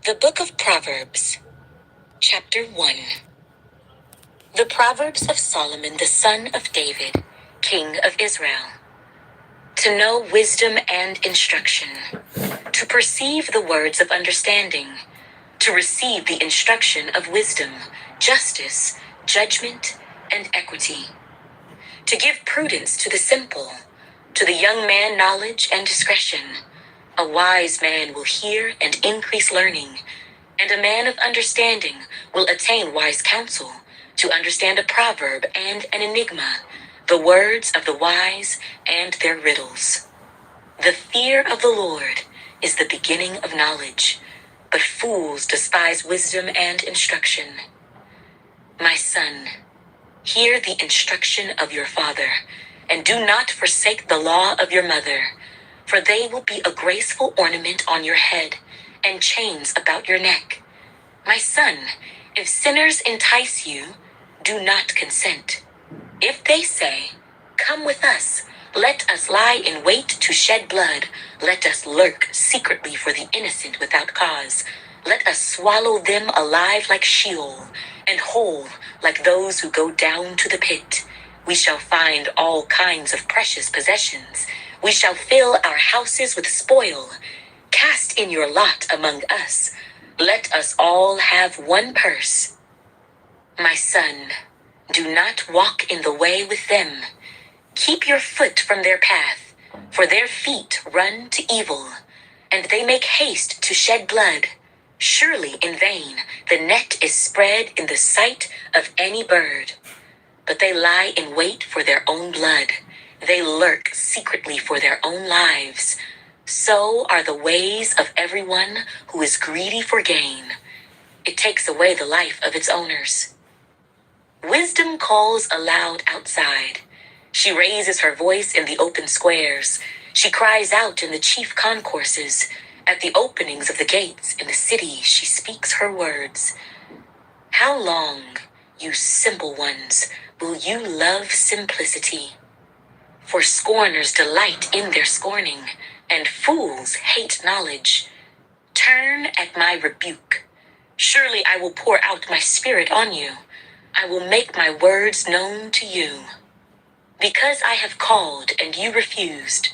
The Book of Proverbs, Chapter 1. The Proverbs of Solomon the son of David, King of Israel. To know wisdom and instruction, to perceive the words of understanding, to receive the instruction of wisdom, justice, judgment, and equity. To give prudence to the simple, to the young man knowledge and discretion. A wise man will hear and increase learning, and a man of understanding will attain wise counsel, to understand a proverb and an enigma, the words of the wise and their riddles. The fear of the Lord is the beginning of knowledge, but fools despise wisdom and instruction. My son, hear the instruction of your father, and do not forsake the law of your mother, for they will be a graceful ornament on your head and chains about your neck. My son, if sinners entice you, do not consent. If they say, "Come with us, let us lie in wait to shed blood, let us lurk secretly for the innocent without cause, let us swallow them alive like Sheol, and whole like those who go down to the pit. We shall find all kinds of precious possessions. We shall fill our houses with spoil. Cast in your lot among us. Let us all have one purse. My son, do not walk in the way with them. Keep your foot from their path, for their feet run to evil, and they make haste to shed blood. Surely in vain the net is spread in the sight of any bird. But they lie in wait for their own blood. They lurk secretly for their own lives. So are the ways of everyone who is greedy for gain. It takes away the life of its owners. Wisdom calls aloud outside. She raises her voice in the open squares. She cries out in the chief concourses. At the openings of the gates in the city, she speaks her words. How long, you simple ones, will you love simplicity? For scorners delight in their scorning, and fools hate knowledge. Turn at my rebuke. Surely I will pour out my spirit on you. I will make my words known to you. Because I have called and you refused,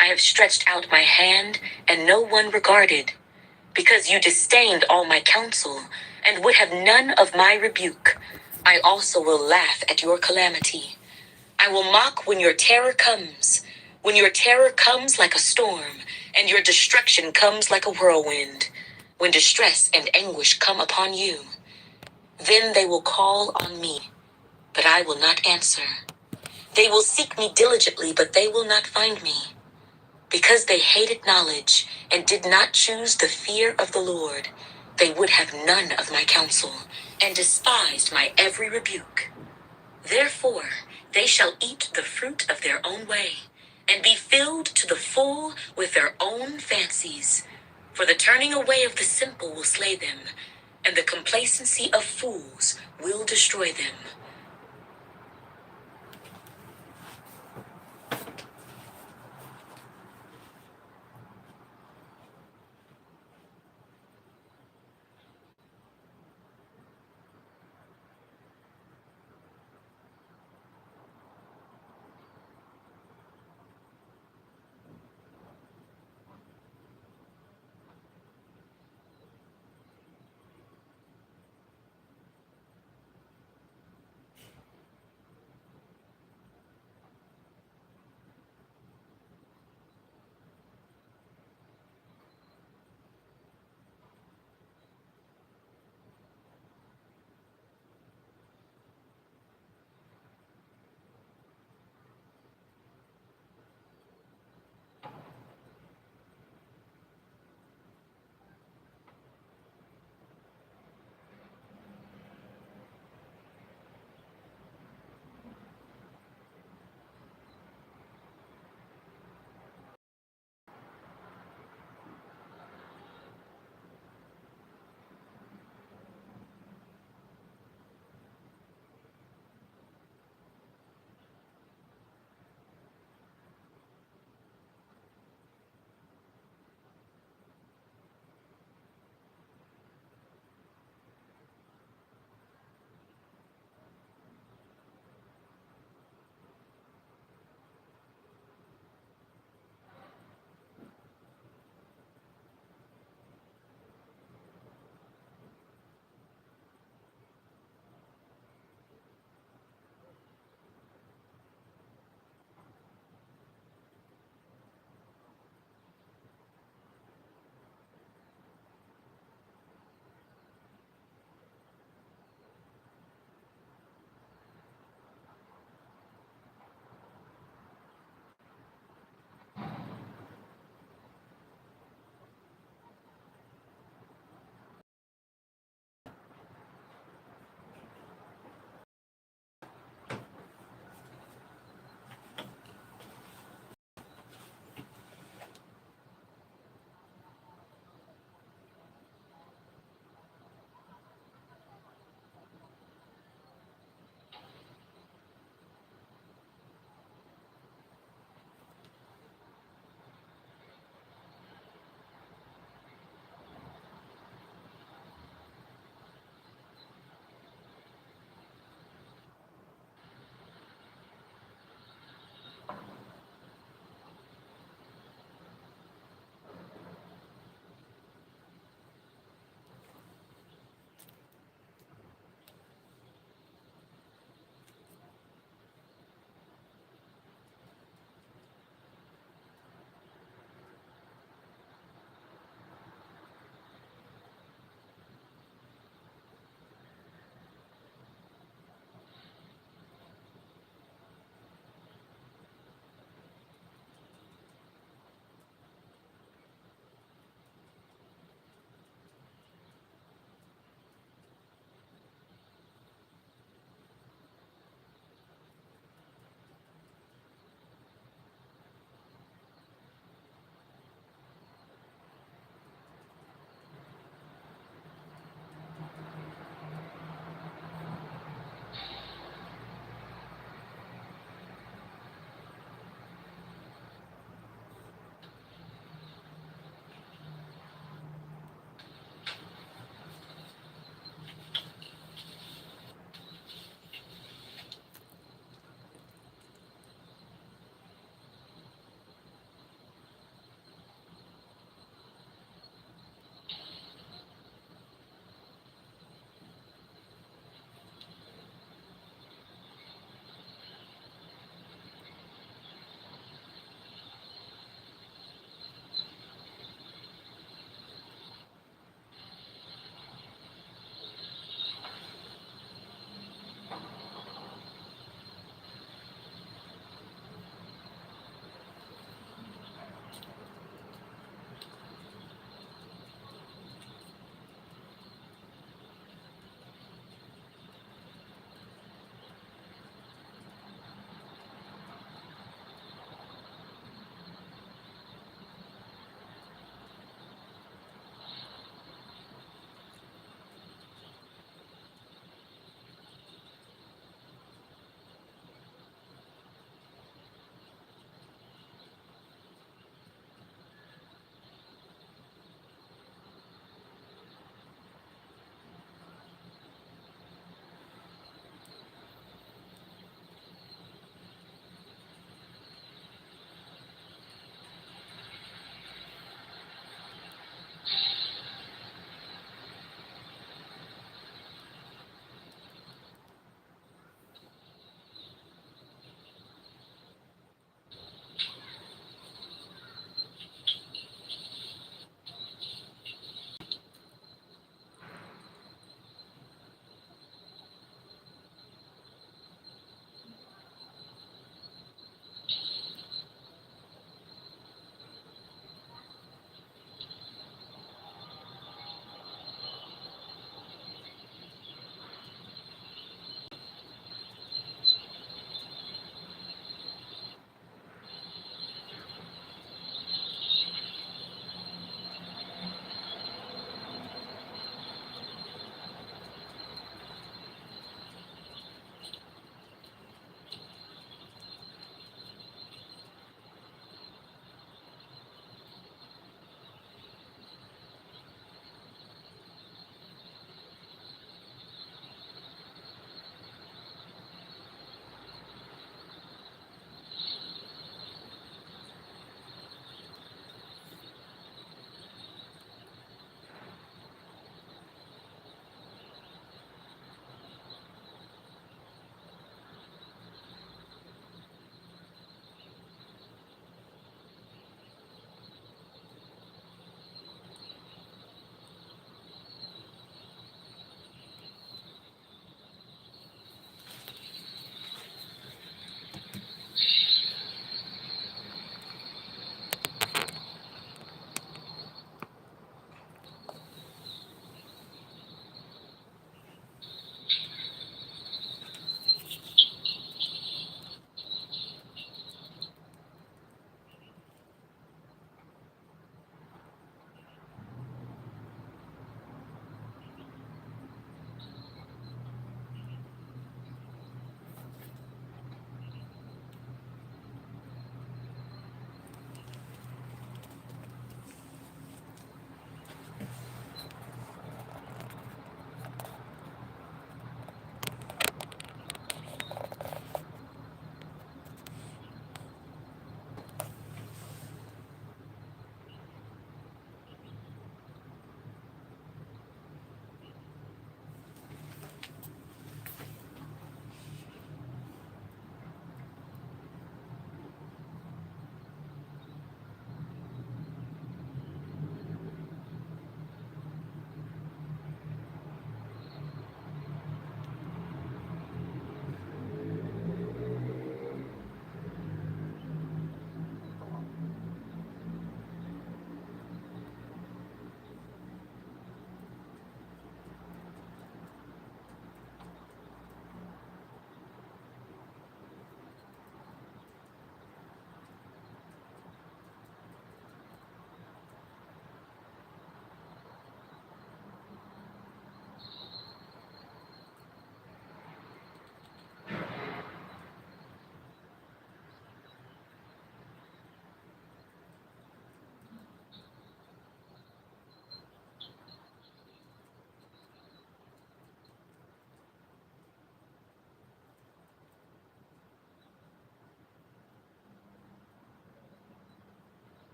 I have stretched out my hand and no one regarded. Because you disdained all my counsel and would have none of my rebuke, I also will laugh at your calamity. I will mock when your terror comes like a storm, and your destruction comes like a whirlwind, when distress and anguish come upon you. Then they will call on me, but I will not answer. They will seek me diligently, but they will not find me. Because they hated knowledge and did not choose the fear of the Lord, they would have none of my counsel, and despised my every rebuke. Therefore, they shall eat the fruit of their own way, and be filled to the full with their own fancies. For the turning away of the simple will slay them, and the complacency of fools will destroy them.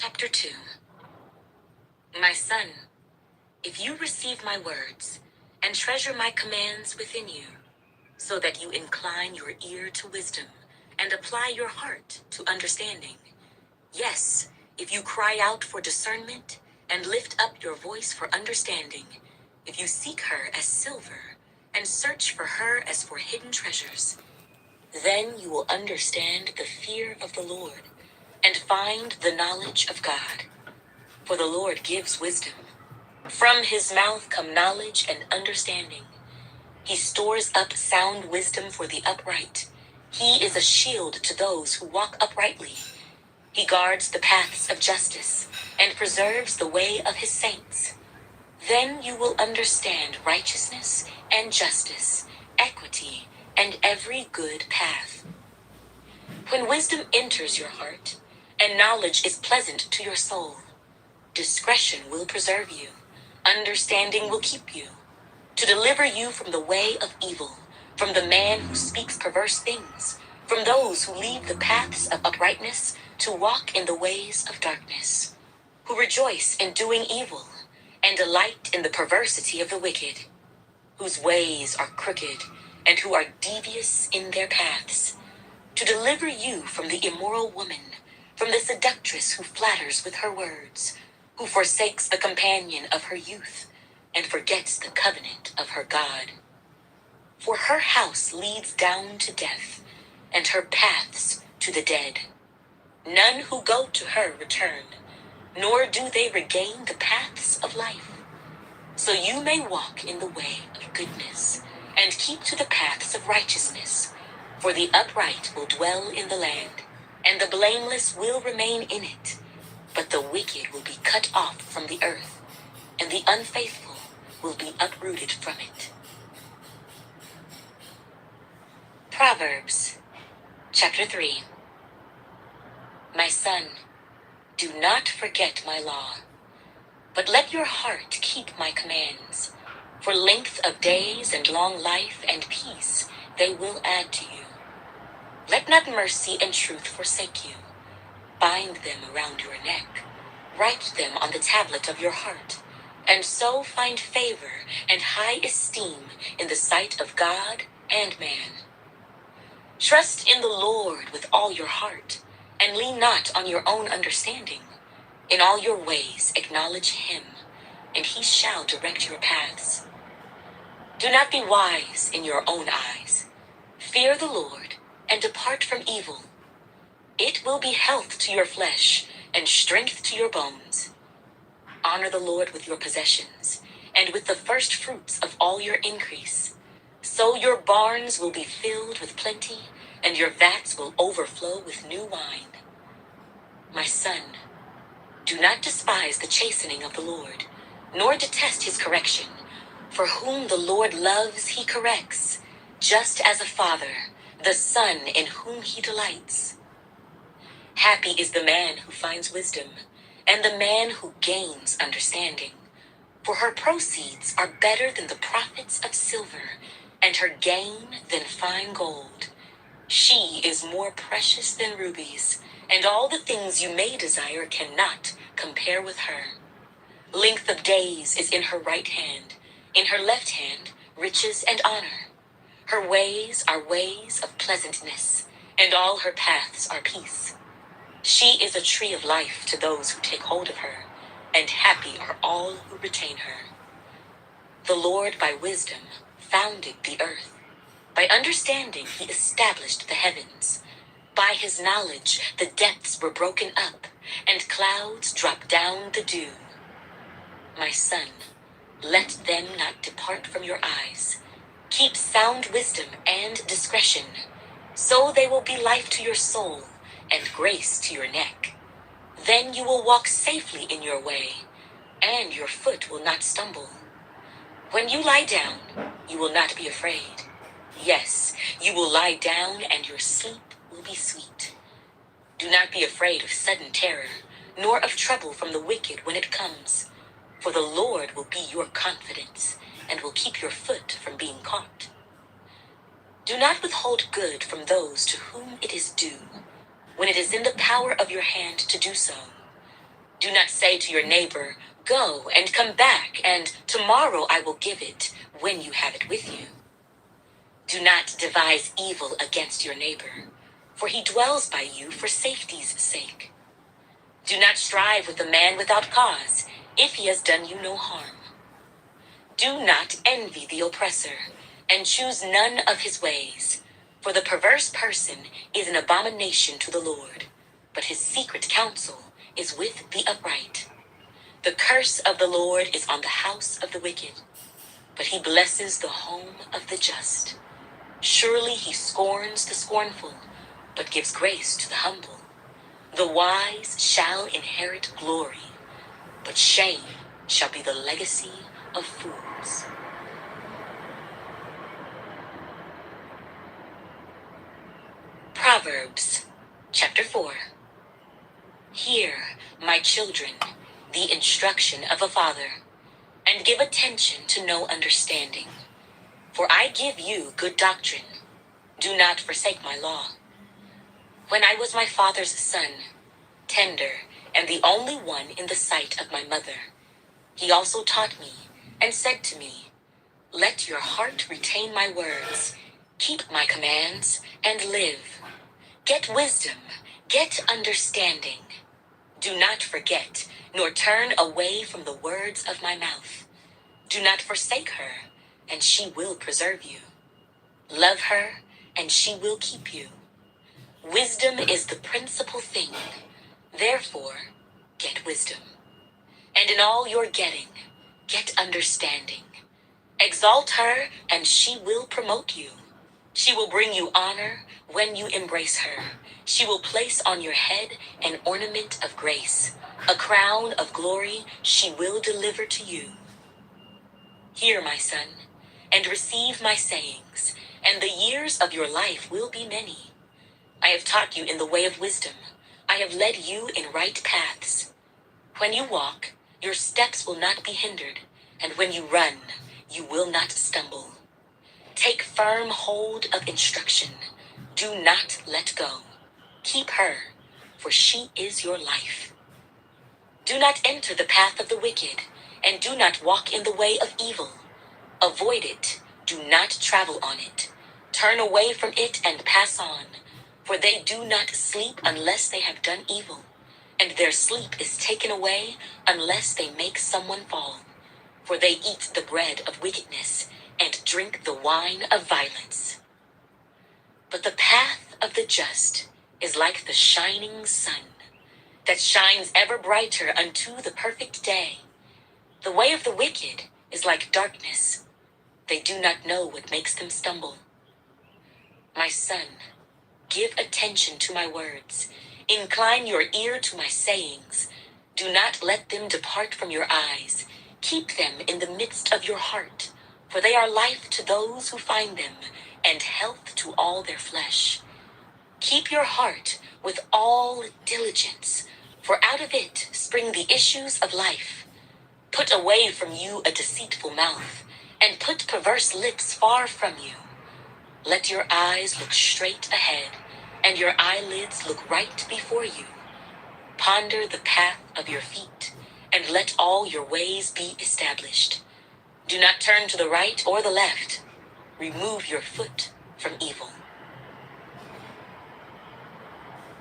Chapter 2. My son, if you receive my words and treasure my commands within you, so that you incline your ear to wisdom and apply your heart to understanding. Yes, if you cry out for discernment and lift up your voice for understanding, if you seek her as silver and search for her as for hidden treasures, then you will understand the fear of the Lord and find the knowledge of God. For the Lord gives wisdom. From his mouth come knowledge and understanding. He stores up sound wisdom for the upright. He is a shield to those who walk uprightly. He guards the paths of justice and preserves the way of his saints. Then you will understand righteousness and justice, equity, and every good path. When wisdom enters your heart and knowledge is pleasant to your soul, discretion will preserve you, understanding will keep you, to deliver you from the way of evil, from the man who speaks perverse things, from those who leave the paths of uprightness to walk in the ways of darkness, who rejoice in doing evil and delight in the perversity of the wicked, whose ways are crooked and who are devious in their paths, to deliver you from the immoral woman, from the seductress who flatters with her words, who forsakes the companion of her youth and forgets the covenant of her God. For her house leads down to death, and her paths to the dead. None who go to her return, nor do they regain the paths of life. So you may walk in the way of goodness, and keep to the paths of righteousness. For the upright will dwell in the land, and the blameless will remain in it. But the wicked will be cut off from the earth, and the unfaithful will be uprooted from it. Proverbs, chapter 3. My son, do not forget my law, but let your heart keep my commands. For length of days and long life and peace they will add to you. Let not mercy and truth forsake you. Bind them around your neck. Write them on the tablet of your heart, and so find favor and high esteem in the sight of God and man. Trust in the Lord with all your heart, and lean not on your own understanding. In all your ways acknowledge him, and he shall direct your paths. Do not be wise in your own eyes. Fear the Lord, and depart from evil. It will be health to your flesh, and strength to your bones. Honor the Lord with your possessions, and with the first fruits of all your increase. So your barns will be filled with plenty, and your vats will overflow with new wine. My son, do not despise the chastening of the Lord, nor detest his correction. For whom the Lord loves, he corrects, just as a father, the son in whom he delights. Happy is the man who finds wisdom, and the man who gains understanding. For her proceeds are better than the profits of silver, and her gain than fine gold. She is more precious than rubies, and all the things you may desire cannot compare with her. Length of days is in her right hand, in her left hand riches and honor. Her ways are ways of pleasantness, and all her paths are peace. She is a tree of life to those who take hold of her, and happy are all who retain her. The Lord by wisdom founded the earth. By understanding he established the heavens. By his knowledge the depths were broken up, and clouds dropped down the dew. My son, let them not depart from your eyes. Keep sound wisdom and discretion, so they will be life to your soul and grace to your neck. Then you will walk safely in your way, and your foot will not stumble. When you lie down, you will not be afraid. Yes, you will lie down, and your sleep will be sweet. Do not be afraid of sudden terror, nor of trouble from the wicked when it comes. For the Lord will be your confidence, and will keep your foot from being caught. Do not withhold good from those to whom it is due, when it is in the power of your hand to do so. Do not say to your neighbor, "Go and come back, and tomorrow I will give it," when you have it with you. Do not devise evil against your neighbor, for he dwells by you for safety's sake. Do not strive with a man without cause, if he has done you no harm. Do not envy the oppressor, and choose none of his ways, for the perverse person is an abomination to the Lord, but his secret counsel is with the upright. The curse of the Lord is on the house of the wicked, but he blesses the home of the just. Surely he scorns the scornful, but gives grace to the humble. The wise shall inherit glory, but shame shall be the legacy of fools. Proverbs, chapter 4. Hear, my children, the instruction of a father, and give attention to know understanding. For I give you good doctrine. Do not forsake my law. When I was my father's son, tender, and the only one in the sight of my mother, he also taught me, and said to me, "Let your heart retain my words, keep my commands, and live. Get wisdom, get understanding. Do not forget, nor turn away from the words of my mouth. Do not forsake her, and she will preserve you. Love her, and she will keep you. Wisdom is the principal thing. Therefore, get wisdom. And in all your getting, get understanding. Exalt her, and she will promote you. She will bring you honor when you embrace her. She will place on your head an ornament of grace. A crown of glory she will deliver to you. Hear, my son, and receive my sayings, and the years of your life will be many. I have taught you in the way of wisdom. I have led you in right paths. When you walk, your steps will not be hindered, and when you run, you will not stumble. Take firm hold of instruction. Do not let go. Keep her, for she is your life. Do not enter the path of the wicked, and do not walk in the way of evil. Avoid it. Do not travel on it. Turn away from it and pass on, for they do not sleep unless they have done evil, and their sleep is taken away unless they make someone fall. For they eat the bread of wickedness and drink the wine of violence. But the path of the just is like the shining sun, that shines ever brighter unto the perfect day. The way of the wicked is like darkness. They do not know what makes them stumble. My son, give attention to my words. Incline your ear to my sayings. Do not let them depart from your eyes. Keep them in the midst of your heart, for they are life to those who find them, and health to all their flesh. Keep your heart with all diligence, for out of it spring the issues of life. Put away from you a deceitful mouth, and put perverse lips far from you. Let your eyes look straight ahead, and your eyelids look right before you. Ponder the path of your feet, and let all your ways be established. Do not turn to the right or the left. Remove your foot from evil.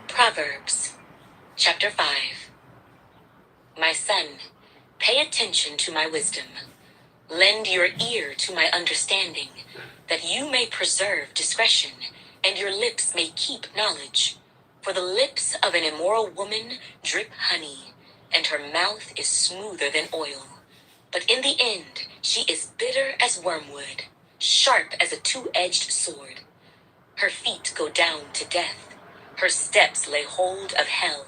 Proverbs, chapter 5. My son, pay attention to my wisdom. Lend your ear to my understanding, that you may preserve discretion, and your lips may keep knowledge. For the lips of an immoral woman drip honey, and her mouth is smoother than oil. But in the end, she is bitter as wormwood, sharp as a two-edged sword. Her feet go down to death. Her steps lay hold of hell.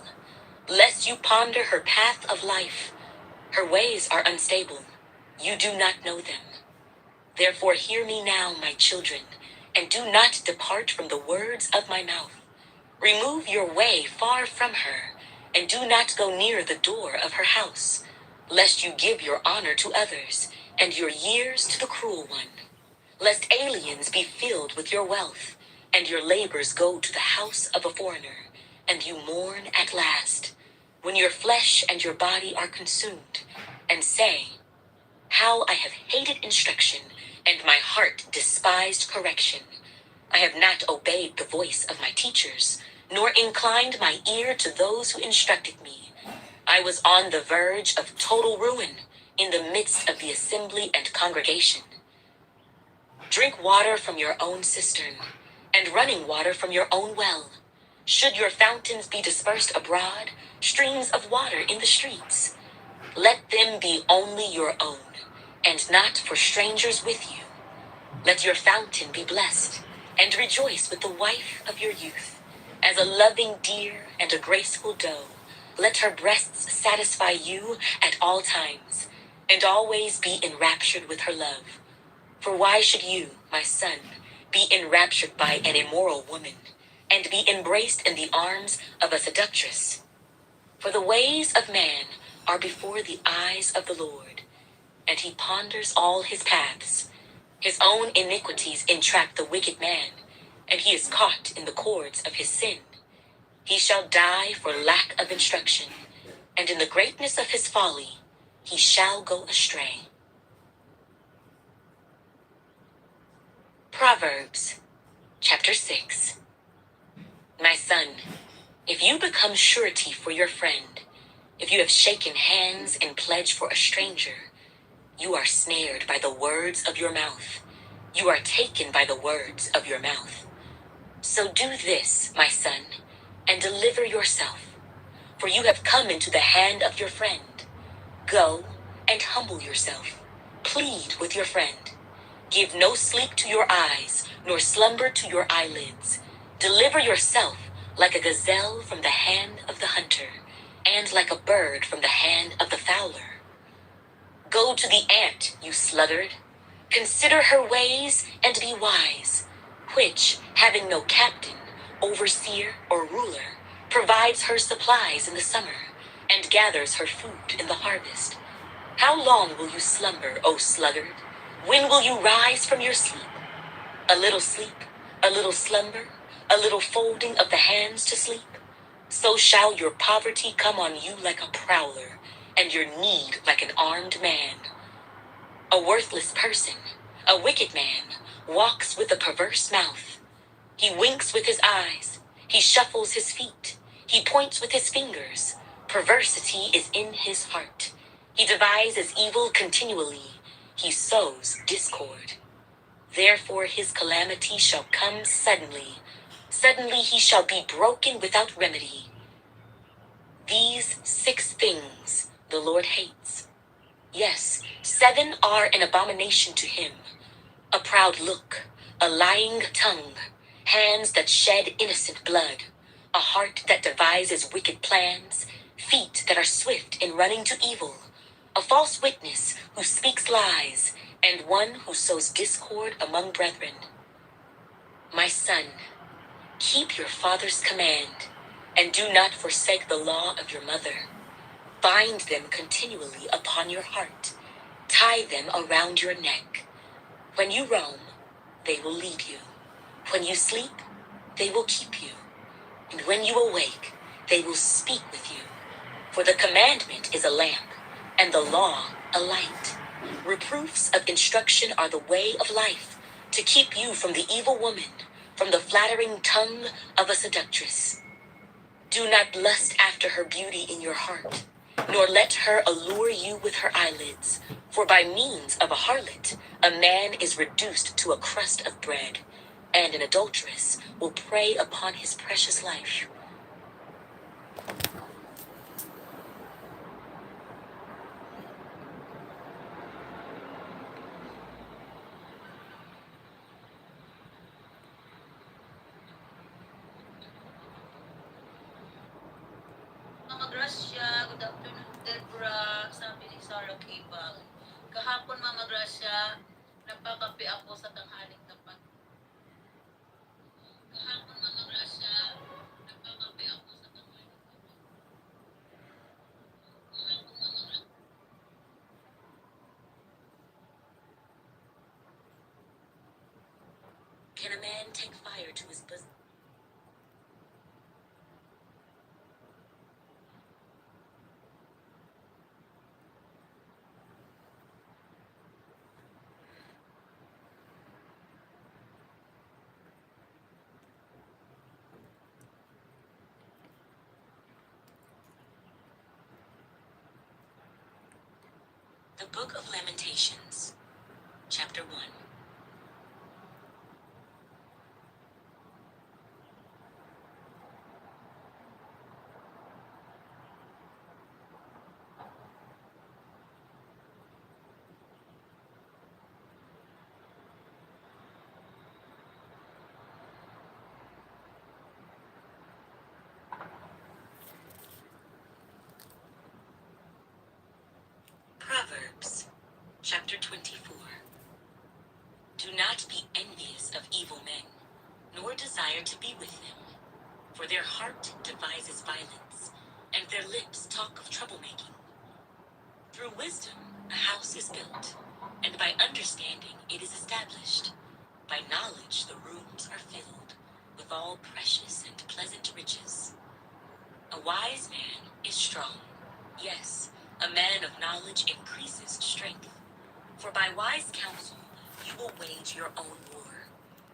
Lest you ponder her path of life. Her ways are unstable. You do not know them. Therefore hear me now, my children, and do not depart from the words of my mouth. Remove your way far from her, and do not go near the door of her house, lest you give your honor to others, and your years to the cruel one. Lest aliens be filled with your wealth, and your labors go to the house of a foreigner, and you mourn at last. when your flesh and your body are consumed, and say, how I have hated instruction, and my heart despised correction. I have not obeyed the voice of my teachers, nor inclined my ear to those who instructed me. I was on the verge of total ruin in the midst of the assembly and congregation. Drink water from your own cistern, and running water from your own well. Should your fountains be dispersed abroad, streams of water in the streets, let them be only your own, and not for strangers with you. Let your fountain be blessed, and rejoice with the wife of your youth. As a loving deer and a graceful doe, let her breasts satisfy you at all times, and always be enraptured with her love. For why should you, my son, be enraptured by an immoral woman, and be embraced in the arms of a seductress? For the ways of man are before the eyes of the Lord, and he ponders all his paths. His own iniquities entrap the wicked man, and he is caught in the cords of his sin. He shall die for lack of instruction, and in the greatness of his folly he shall go astray. Proverbs, chapter 6. My son, if you become surety for your friend, if you have shaken hands in pledge for a stranger, you are snared by the words of your mouth. You are taken by the words of your mouth. So do this, my son, and deliver yourself, for you have come into the hand of your friend. Go and humble yourself. Plead with your friend. Give no sleep to your eyes, nor slumber to your eyelids. Deliver yourself like a gazelle from the hand of the hunter, and like a bird from the hand of the fowler. Go to the ant, you sluggard. Consider her ways and be wise, which, having no captain, overseer, or ruler, provides her supplies in the summer, and gathers her food in the harvest. How long will you slumber, O sluggard? When will you rise from your sleep, a little slumber, a little folding of the hands to sleep? So shall your poverty come on you like a prowler, and your need like an armed man. A worthless person, a wicked man, walks with a perverse mouth. He winks with his eyes. He shuffles his feet. He points with his fingers. Perversity is in his heart. He devises evil continually. He sows discord. Therefore his calamity shall come suddenly. Suddenly he shall be broken without remedy. These 6 things the Lord hates. Yes, 7 are an abomination to him: a proud look, a lying tongue, hands that shed innocent blood, a heart that devises wicked plans, feet that are swift in running to evil, a false witness who speaks lies, and one who sows discord among brethren. My son, keep your father's command, and do not forsake the law of your mother. Bind them continually upon your heart. Tie them around your neck. When you roam, they will lead you. When you sleep, they will keep you. And when you awake, they will speak with you. For the commandment is a lamp, and the law a light. Reproofs of instruction are the way of life, to keep you from the evil woman, from the flattering tongue of a seductress. Do not lust after her beauty in your heart, nor let her allure you with her eyelids. For by means of a harlot, a man is reduced to a crust of bread, and an adulteress will prey upon his precious life. Mama Gracia, good afternoon, Deborah, sabi ni Sarah Kibal. Kahapon, Mama Gracia, nagpakape ako sa tanghaling tapat. Kahapon, Mama Gracia, nagpakape ako sa tanghaling tapat. Kahapon, Mama Gracia. Can a man take fire to his bosom? The Book of Lamentations, Chapter 1. Proverbs, Chapter 24. Do not be envious of evil men, nor desire to be with them, for their heart devises violence, and their lips talk of troublemaking. Through wisdom a house is built, and by understanding it is established. By knowledge the rooms are filled with all precious and pleasant riches. A wise man is strong. Yes, a man of knowledge increases strength. For by wise counsel you will wage your own war,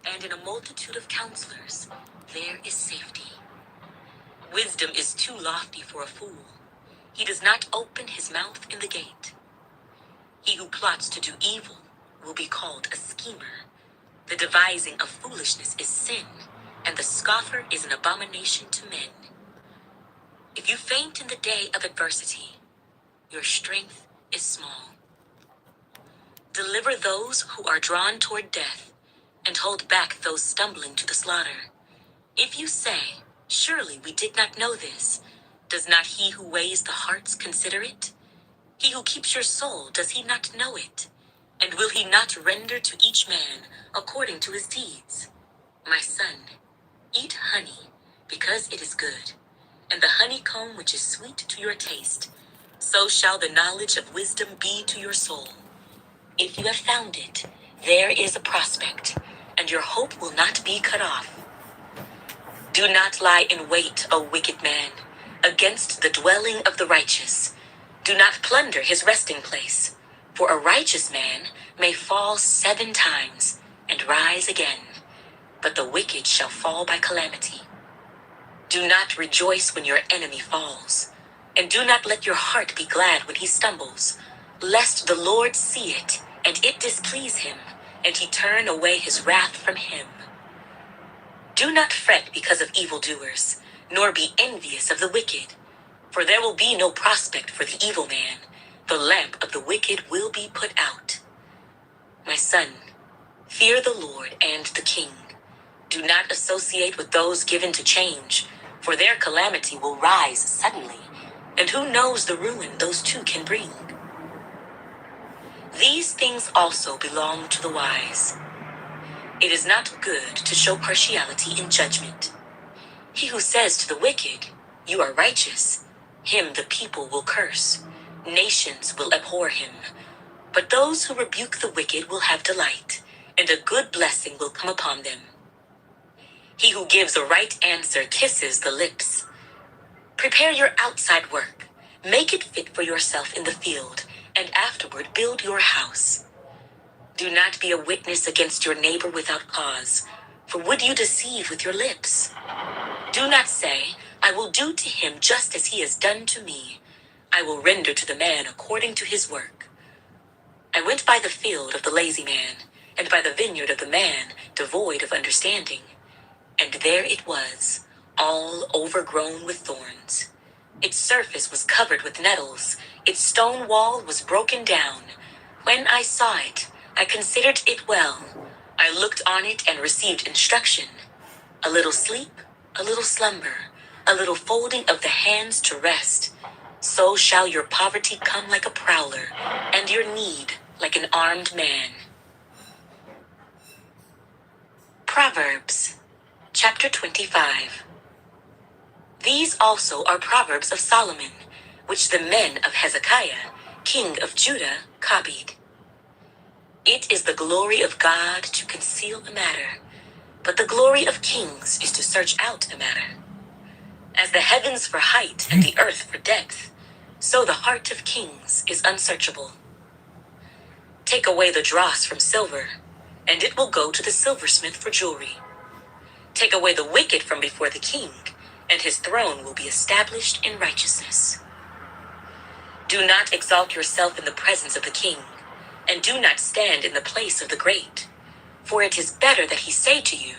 and in a multitude of counselors there is safety. Wisdom is too lofty for a fool. He does not open his mouth in the gate. He who plots to do evil will be called a schemer. The devising of foolishness is sin, and the scoffer is an abomination to men. If you faint in the day of adversity, your strength is small. Deliver those who are drawn toward death, and hold back those stumbling to the slaughter. If you say, "Surely we did not know this," does not he who weighs the hearts consider it? He who keeps your soul, does he not know it? And will he not render to each man according to his deeds? My son, eat honey, because it is good, and the honeycomb which is sweet to your taste. So shall the knowledge of wisdom be to your soul. If you have found it, there is a prospect, and your hope will not be cut off. Do not lie in wait, O wicked man, against the dwelling of the righteous. Do not plunder his resting place, for a righteous man may fall 7 times and rise again, but the wicked shall fall by calamity. Do not rejoice when your enemy falls, and do not let your heart be glad when he stumbles, lest the Lord see it, and it displease him, and he turn away his wrath from him. Do not fret because of evildoers, nor be envious of the wicked, for there will be no prospect for the evil man. The lamp of the wicked will be put out. My son, fear the Lord and the king. Do not associate with those given to change, for their calamity will rise suddenly, and who knows the ruin those two can bring. These things also belong to the wise. It is not good to show partiality in judgment. He who says to the wicked, "You are righteous," him the people will curse. Nations will abhor him. But those who rebuke the wicked will have delight, and a good blessing will come upon them. He who gives a right answer kisses the lips. Prepare your outside work. Make it fit for yourself in the field, and afterward build your house. Do not be a witness against your neighbor without cause, for would you deceive with your lips? Do not say, "I will do to him just as he has done to me. I will render to the man according to his work." I went by the field of the lazy man, and by the vineyard of the man devoid of understanding. And there it was, all overgrown with thorns. Its surface was covered with nettles. Its stone wall was broken down. When I saw it, I considered it well. I looked on it and received instruction. A little sleep, a little slumber, a little folding of the hands to rest. So shall your poverty come like a prowler, and your need like an armed man. Proverbs, Chapter 25. These also are Proverbs of Solomon, which the men of Hezekiah, king of Judah, copied. It is the glory of God to conceal a matter, but the glory of kings is to search out a matter. As the heavens for height and the earth for depth, so the heart of kings is unsearchable. Take away the dross from silver, and it will go to the silversmith for jewelry. Take away the wicked from before the king, and his throne will be established in righteousness. Do not exalt yourself in the presence of the king, and do not stand in the place of the great. For it is better that he say to you,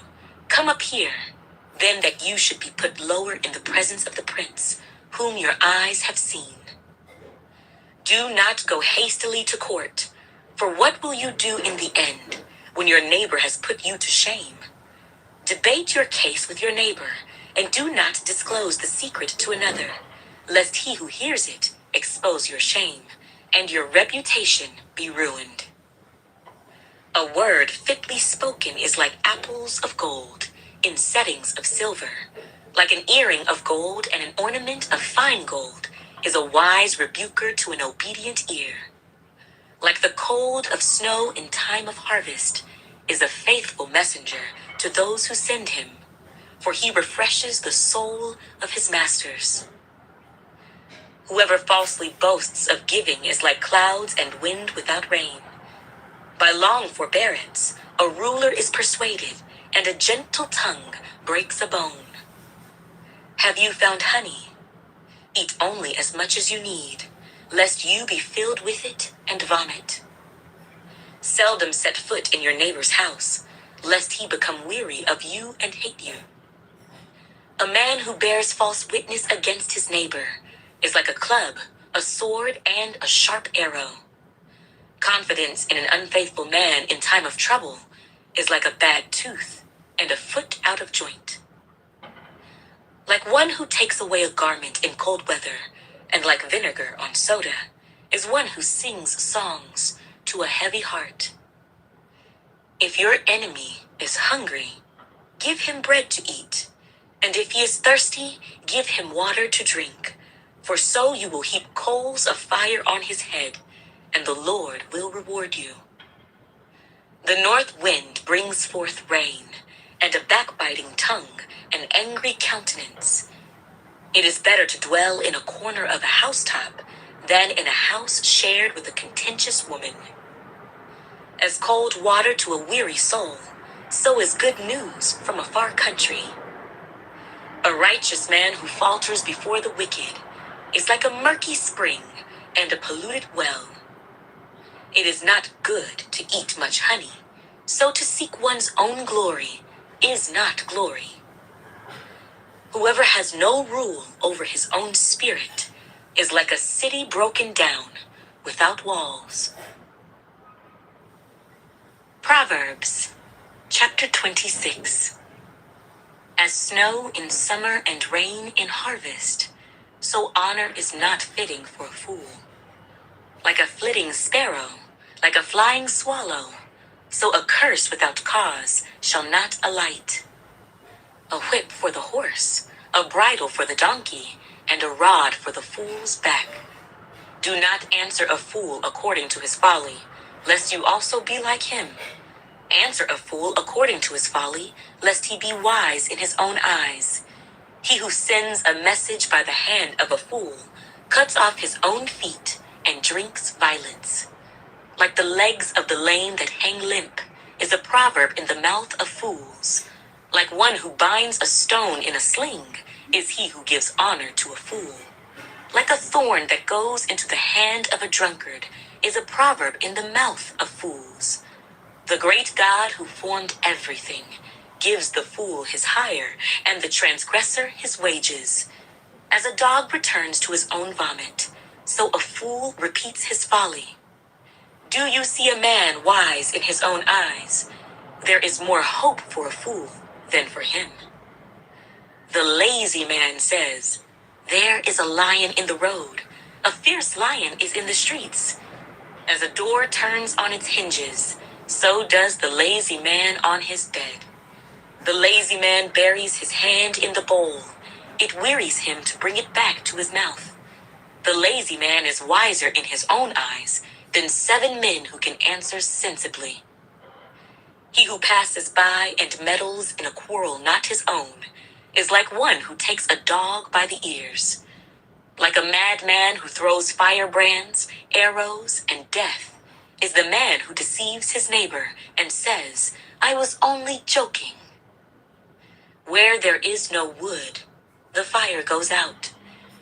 come up here, than that you should be put lower in the presence of the prince, whom your eyes have seen. Do not go hastily to court, for what will you do in the end, when your neighbor has put you to shame? Debate your case with your neighbor, and do not disclose the secret to another, lest he who hears it expose your shame, and your reputation be ruined. A word fitly spoken is like apples of gold in settings of silver. Like an earring of gold and an ornament of fine gold is a wise rebuker to an obedient ear. Like the cold of snow in time of harvest is a faithful messenger to those who send him, for he refreshes the soul of his masters. Whoever falsely boasts of giving is like clouds and wind without rain. By long forbearance, a ruler is persuaded, and a gentle tongue breaks a bone. Have you found honey? Eat only as much as you need, lest you be filled with it and vomit. Seldom set foot in your neighbor's house, lest he become weary of you and hate you. A man who bears false witness against his neighbor is like a club, a sword, and a sharp arrow. Confidence in an unfaithful man in time of trouble is like a bad tooth and a foot out of joint. Like one who takes away a garment in cold weather, and like vinegar on soda, is one who sings songs to a heavy heart. If your enemy is hungry, give him bread to eat, and if he is thirsty, give him water to drink, for so you will heap coals of fire on his head, and the Lord will reward you. The north wind brings forth rain, and a backbiting tongue, an angry countenance. It is better to dwell in a corner of a housetop than in a house shared with a contentious woman. As cold water to a weary soul, so is good news from a far country. A righteous man who falters before the wicked is like a murky spring and a polluted well. It is not good to eat much honey, so to seek one's own glory is not glory. Whoever has no rule over his own spirit is like a city broken down without walls. Proverbs, chapter 26. As snow in summer and rain in harvest, so honor is not fitting for a fool. Like a flitting sparrow, like a flying swallow, so a curse without cause shall not alight. A whip for the horse, a bridle for the donkey, and a rod for the fool's back. Do not answer a fool according to his folly, lest you also be like him. Answer a fool according to his folly, lest he be wise in his own eyes. He who sends a message by the hand of a fool cuts off his own feet and drinks violence. Like the legs of the lame that hang limp is a proverb in the mouth of fools. Like one who binds a stone in a sling is he who gives honor to a fool. Like a thorn that goes into the hand of a drunkard is a proverb in the mouth of fools. The great God who formed everything gives the fool his hire and the transgressor his wages. As a dog returns to his own vomit, so a fool repeats his folly. Do you see a man wise in his own eyes? There is more hope for a fool than for him. The lazy man says, there is a lion in the road. A fierce lion is in the streets. As a door turns on its hinges, so does the lazy man on his bed. The lazy man buries his hand in the bowl. It wearies him to bring it back to his mouth. The lazy man is wiser in his own eyes than 7 men who can answer sensibly. He who passes by and meddles in a quarrel not his own is like one who takes a dog by the ears. Like a madman who throws firebrands, arrows, and death is the man who deceives his neighbor and says, I was only joking. Where there is no wood, the fire goes out,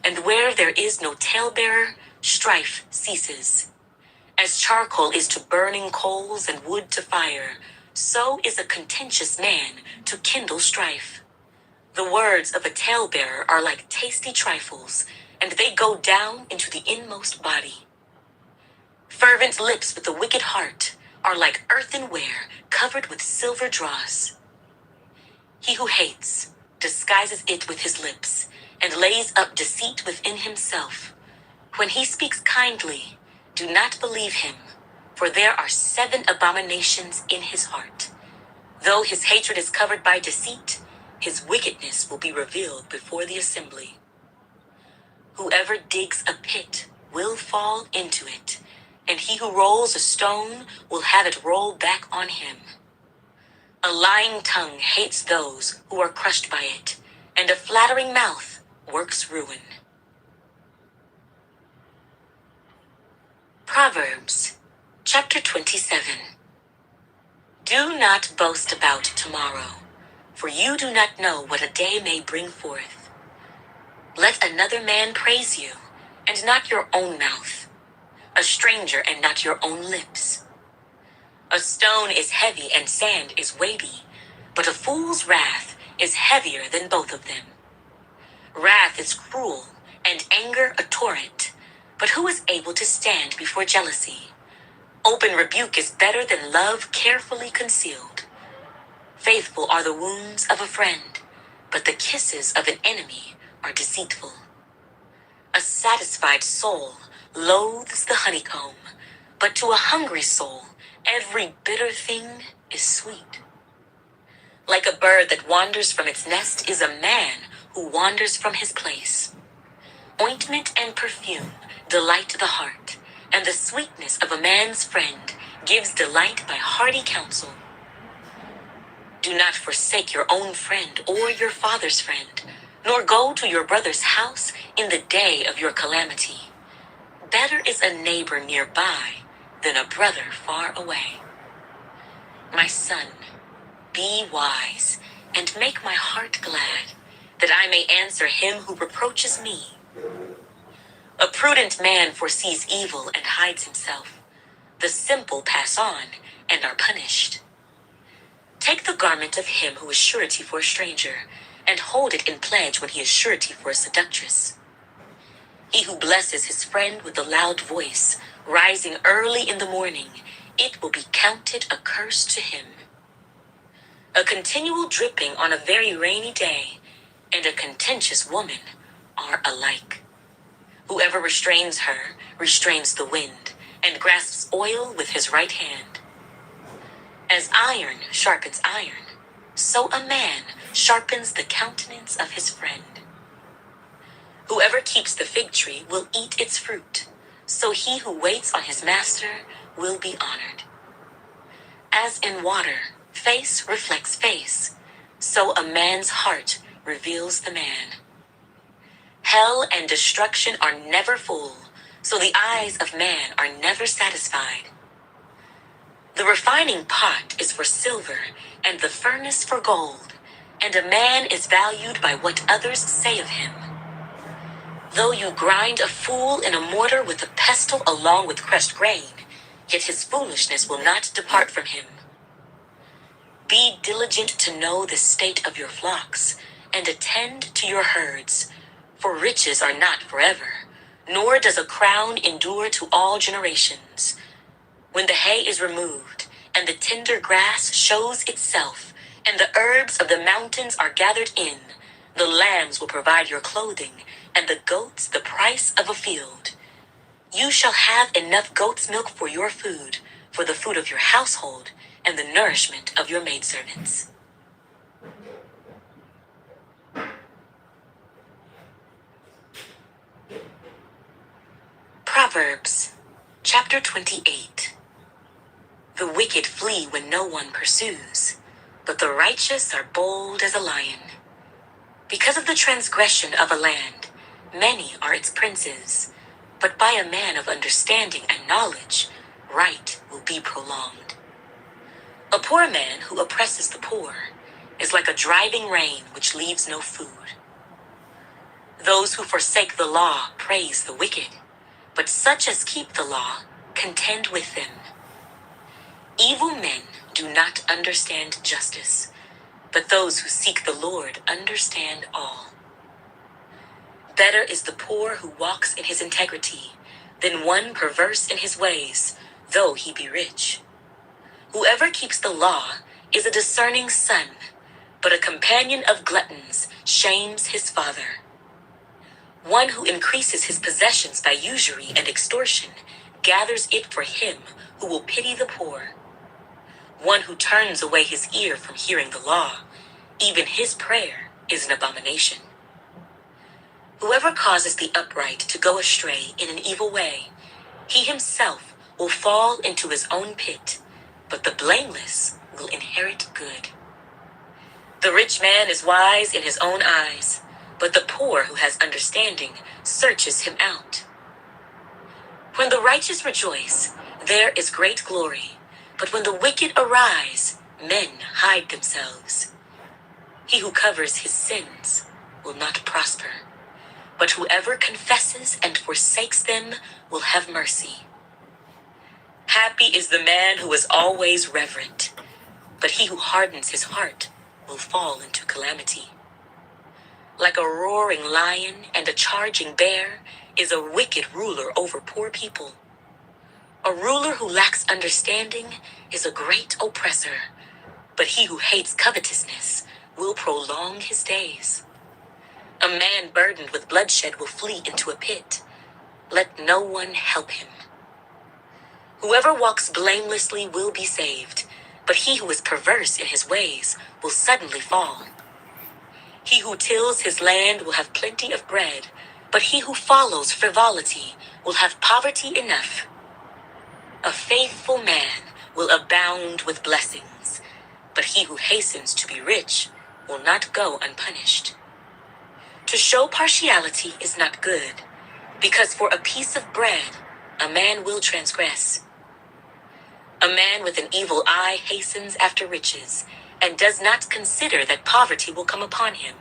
and where there is no talebearer, strife ceases. As charcoal is to burning coals and wood to fire, so is a contentious man to kindle strife. The words of a talebearer are like tasty trifles, and they go down into the inmost body. Fervent lips with a wicked heart are like earthenware covered with silver dross. He who hates disguises it with his lips, and lays up deceit within himself. When he speaks kindly, do not believe him, for there are 7 abominations in his heart. Though his hatred is covered by deceit, his wickedness will be revealed before the assembly. Whoever digs a pit will fall into it, and he who rolls a stone will have it roll back on him. A lying tongue hates those who are crushed by it, and a flattering mouth works ruin. Proverbs, chapter 27. Do not boast about tomorrow, for you do not know what a day may bring forth. Let another man praise you, and not your own mouth, a stranger and not your own lips. A stone is heavy and sand is weighty, but a fool's wrath is heavier than both of them. Wrath is cruel, and anger a torrent, but who is able to stand before jealousy? Open rebuke is better than love carefully concealed. Faithful are the wounds of a friend, but the kisses of an enemy are deceitful. A satisfied soul loathes the honeycomb, but to a hungry soul, every bitter thing is sweet. Like a bird that wanders from its nest is a man who wanders from his place. Ointment and perfume delight the heart, and the sweetness of a man's friend gives delight by hearty counsel. Do not forsake your own friend or your father's friend, nor go to your brother's house in the day of your calamity. Better is a neighbor nearby than a brother far away. My son, be wise, and make my heart glad, that I may answer him who reproaches me. A prudent man foresees evil and hides himself. The simple pass on and are punished. Take the garment of him who is surety for a stranger, and hold it in pledge when he is surety for a seductress. He who blesses his friend with a loud voice, rising early in the morning, it will be counted a curse to him. A continual dripping on a very rainy day, and a contentious woman are alike. Whoever restrains her restrains the wind, and grasps oil with his right hand. As iron sharpens iron, so a man sharpens the countenance of his friend. Whoever keeps the fig tree will eat its fruit, so he who waits on his master will be honored. As in water, face reflects face, so a man's heart reveals the man. Hell and destruction are never full, so the eyes of man are never satisfied. The refining pot is for silver, and the furnace for gold, and a man is valued by what others say of him. Though you grind a fool in a mortar with a pestle along with crushed grain, yet his foolishness will not depart from him. Be diligent to know the state of your flocks, and attend to your herds, for riches are not forever, nor does a crown endure to all generations. When the hay is removed, and the tender grass shows itself, and the herbs of the mountains are gathered in, the lambs will provide your clothing, and the goats the price of a field. You shall have enough goat's milk for your food, for the food of your household, and the nourishment of your maidservants. Proverbs, chapter 28. The wicked flee when no one pursues, but the righteous are bold as a lion. Because of the transgression of a land, many are its princes, but by a man of understanding and knowledge, right will be prolonged. A poor man who oppresses the poor is like a driving rain which leaves no food. Those who forsake the law praise the wicked, but such as keep the law contend with them. Evil men do not understand justice, but those who seek the Lord understand all. Better is the poor who walks in his integrity than one perverse in his ways, though he be rich. Whoever keeps the law is a discerning son, but a companion of gluttons shames his father. One who increases his possessions by usury and extortion gathers it for him who will pity the poor. One who turns away his ear from hearing the law, even his prayer is an abomination. Whoever causes the upright to go astray in an evil way, he himself will fall into his own pit, but the blameless will inherit good. The rich man is wise in his own eyes, but the poor who has understanding searches him out. When the righteous rejoice, there is great glory, but when the wicked arise, men hide themselves. He who covers his sins will not prosper, but whoever confesses and forsakes them will have mercy. Happy is the man who is always reverent, but he who hardens his heart will fall into calamity. Like a roaring lion and a charging bear is a wicked ruler over poor people. A ruler who lacks understanding is a great oppressor, but he who hates covetousness will prolong his days. A man burdened with bloodshed will flee into a pit. Let no one help him. Whoever walks blamelessly will be saved, but he who is perverse in his ways will suddenly fall. He who tills his land will have plenty of bread, but he who follows frivolity will have poverty enough. A faithful man will abound with blessings, but he who hastens to be rich will not go unpunished. To show partiality is not good, because for a piece of bread a man will transgress. A man with an evil eye hastens after riches, and does not consider that poverty will come upon him.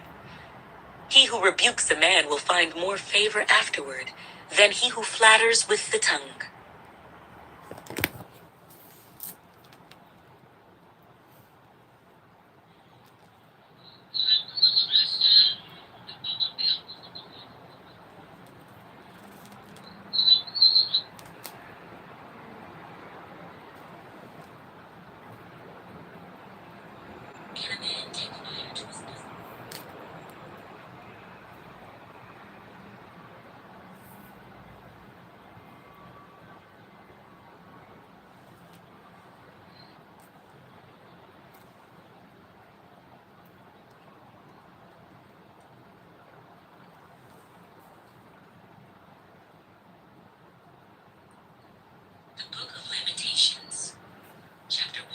He who rebukes a man will find more favor afterward than he who flatters with the tongue. Can a man take fire to his bosom? The Book of Lamentations, Chapter 1.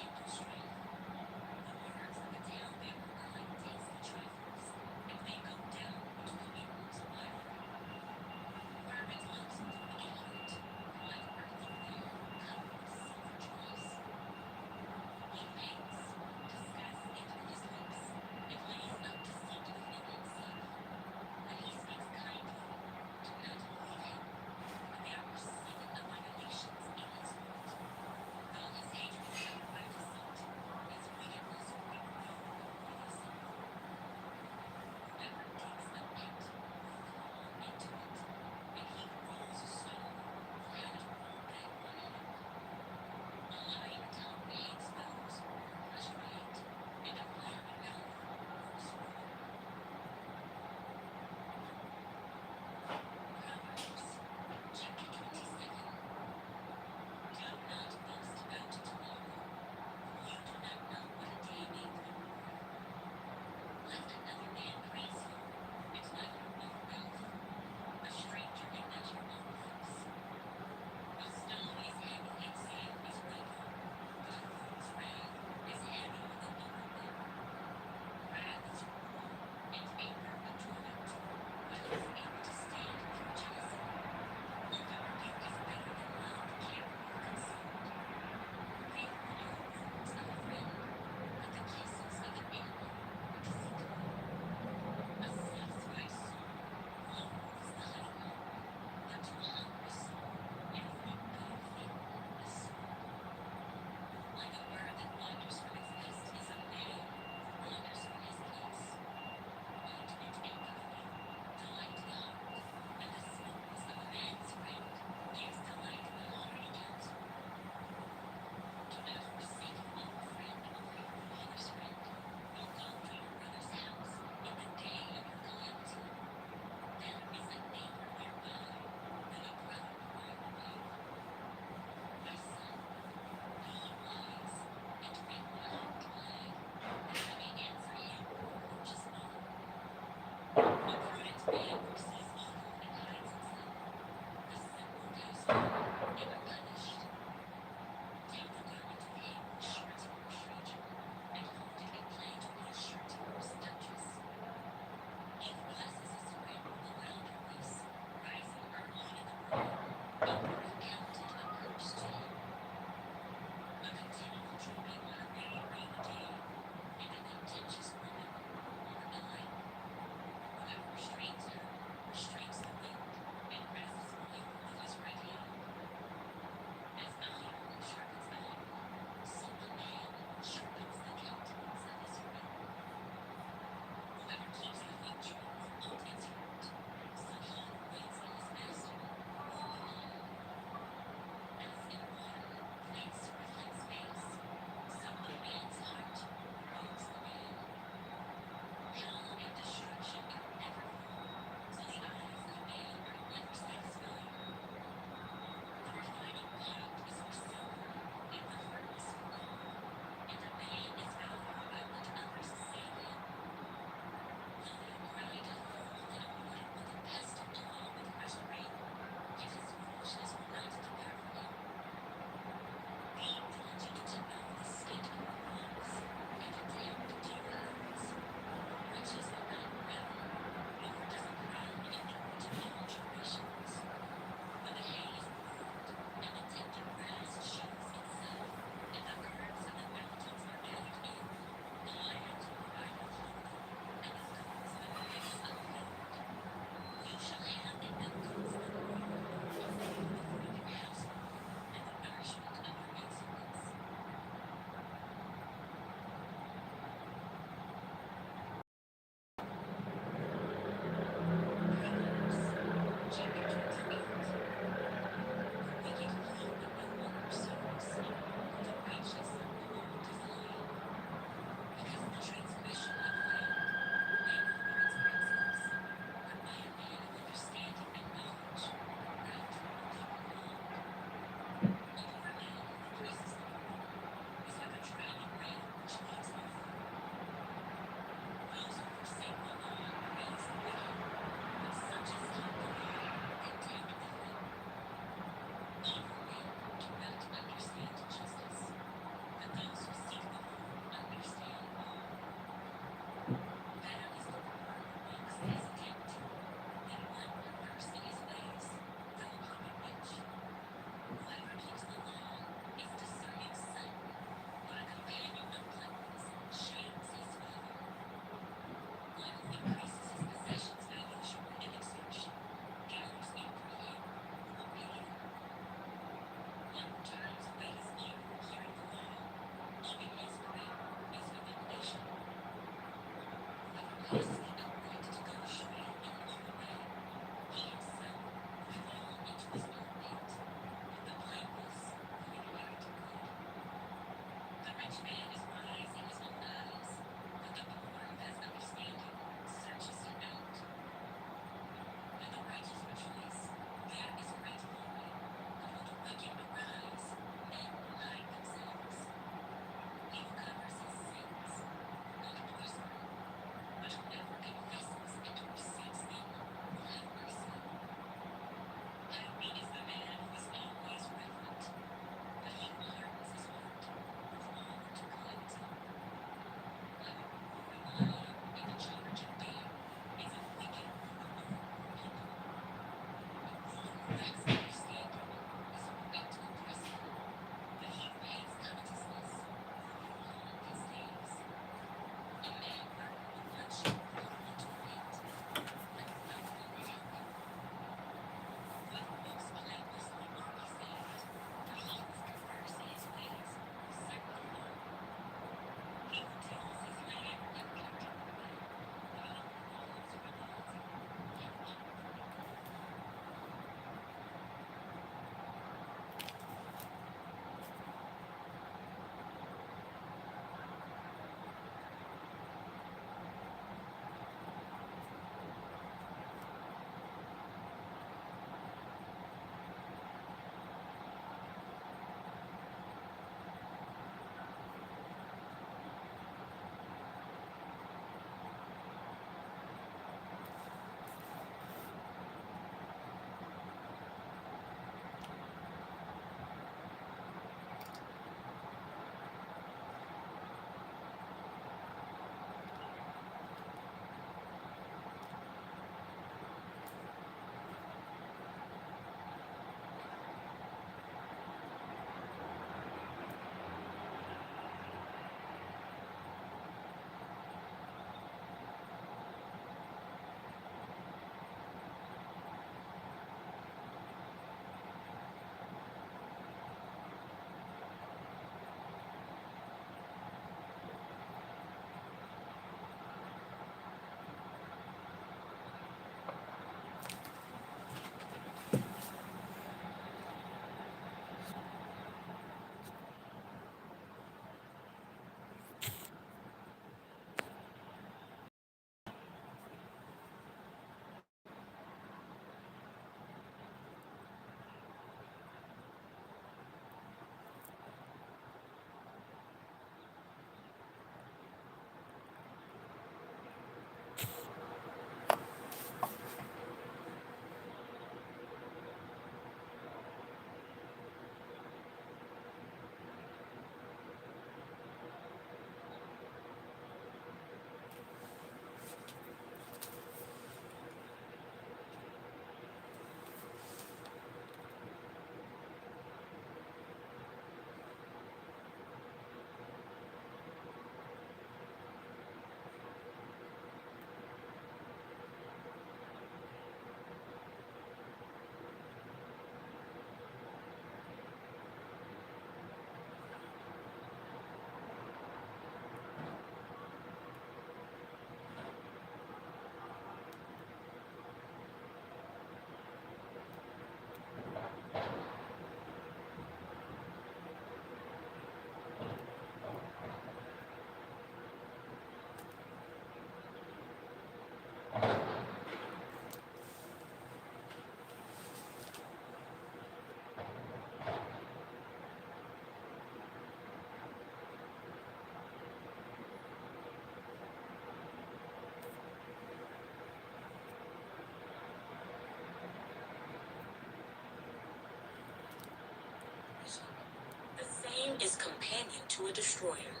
Wisdom is companion to a destroyer.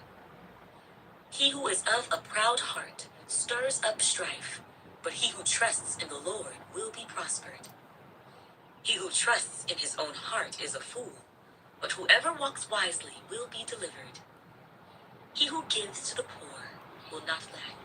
He who is of a proud heart stirs up strife, but he who trusts in the Lord will be prospered. He who trusts in his own heart is a fool, but whoever walks wisely will be delivered. He who gives to the poor will not lack,